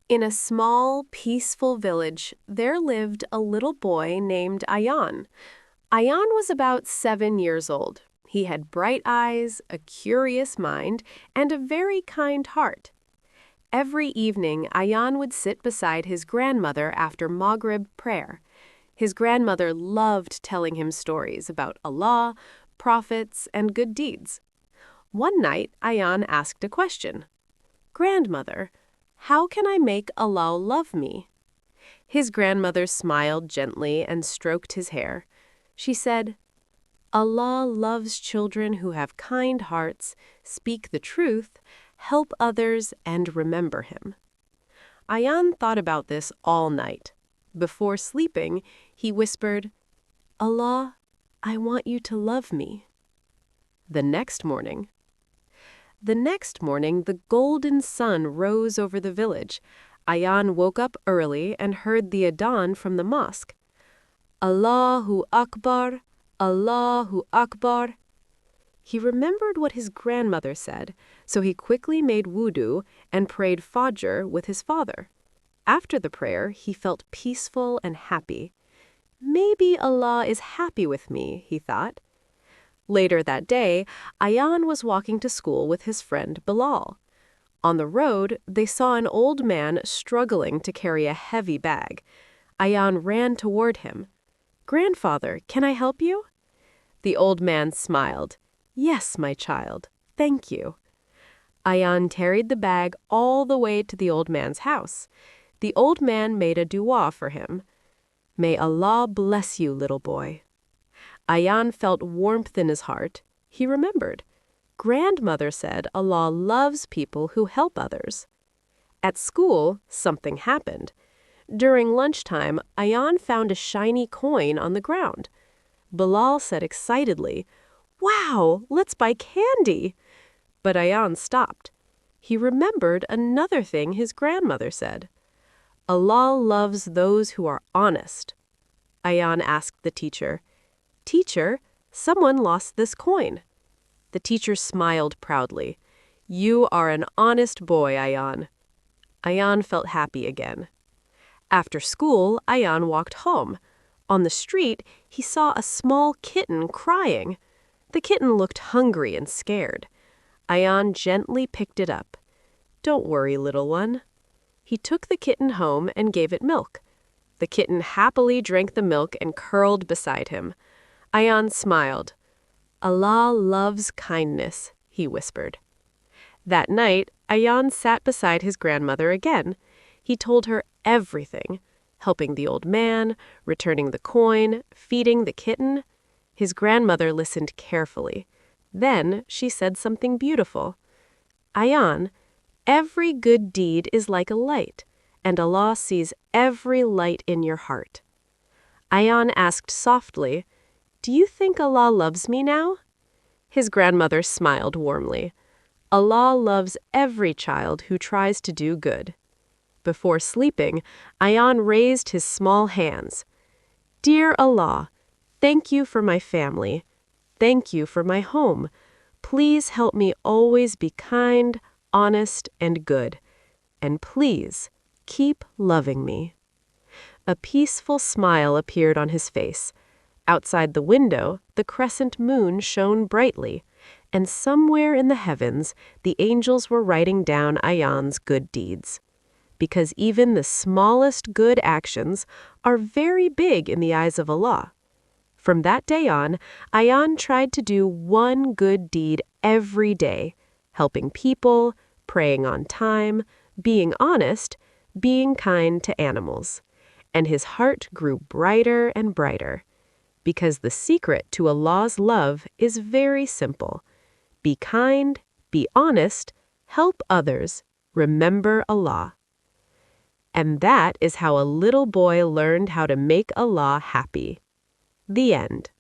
In a small, peaceful village, there lived a little boy named Ayan. Ayan was about 7 years old. He had bright eyes, a curious mind, and a very kind heart. Every evening, Ayan would sit beside his grandmother after Maghrib prayer. His grandmother loved telling him stories about Allah, prophets, and good deeds. One night, Ayan asked a question. "Grandmother, how can I make Allah love me?" His grandmother smiled gently and stroked his hair. She said, "Allah loves children who have kind hearts, speak the truth, help others, and remember Him." Ayan thought about this all night. Before sleeping, he whispered, "Allah, I want you to love me." The next morning, the golden sun rose over the village. Ayan woke up early and heard the adhan from the mosque. "Allahu Akbar, Allahu Akbar." He remembered what his grandmother said, so he quickly made wudu and prayed Fajr with his father. After the prayer, he felt peaceful and happy. Maybe Allah is happy with me, he thought. Later that day, Ayan was walking to school with his friend Bilal. On the road, they saw an old man struggling to carry a heavy bag. Ayan ran toward him. "Grandfather, can I help you?" The old man smiled. "Yes, my child. Thank you." Ayan carried the bag all the way to the old man's house. The old man made a dua for him. "May Allah bless you, little boy." Ayan felt warmth in his heart. He remembered. Grandmother said Allah loves people who help others. At school, something happened. During lunchtime, Ayan found a shiny coin on the ground. Bilal said excitedly, "Wow, let's buy candy!" But Ayan stopped. He remembered another thing his grandmother said. Allah loves those who are honest. Ayan asked the teacher, "Teacher, someone lost this coin." The teacher smiled proudly. "You are an honest boy, Ayan." Ayan felt happy again. After school, Ayan walked home. On the street, he saw a small kitten crying. The kitten looked hungry and scared. Ayan gently picked it up. "Don't worry, little one." He took the kitten home and gave it milk. The kitten happily drank the milk and curled beside him. Ayan smiled. "Allah loves kindness," he whispered. That night, Ayan sat beside his grandmother again. He told her everything, helping the old man, returning the coin, feeding the kitten. His grandmother listened carefully. Then she said something beautiful. "Ayan, every good deed is like a light, and Allah sees every light in your heart." Ayan asked softly, "Do you think Allah loves me now?" His grandmother smiled warmly. Allah loves every child who tries to do good. Before sleeping, Ayan raised his small hands. "Dear Allah, thank you for my family. Thank you for my home. Please help me always be kind, honest, and good. And please, keep loving me." A peaceful smile appeared on his face. Outside the window, the crescent moon shone brightly, and somewhere in the heavens, the angels were writing down Ayan's good deeds. Because even the smallest good actions are very big in the eyes of Allah. From that day on, Ayan tried to do one good deed every day, helping people, praying on time, being honest, being kind to animals. And his heart grew brighter and brighter. Because the secret to Allah's love is very simple. Be kind, be honest, help others, remember Allah. And that is how a little boy learned how to make Allah happy. The end.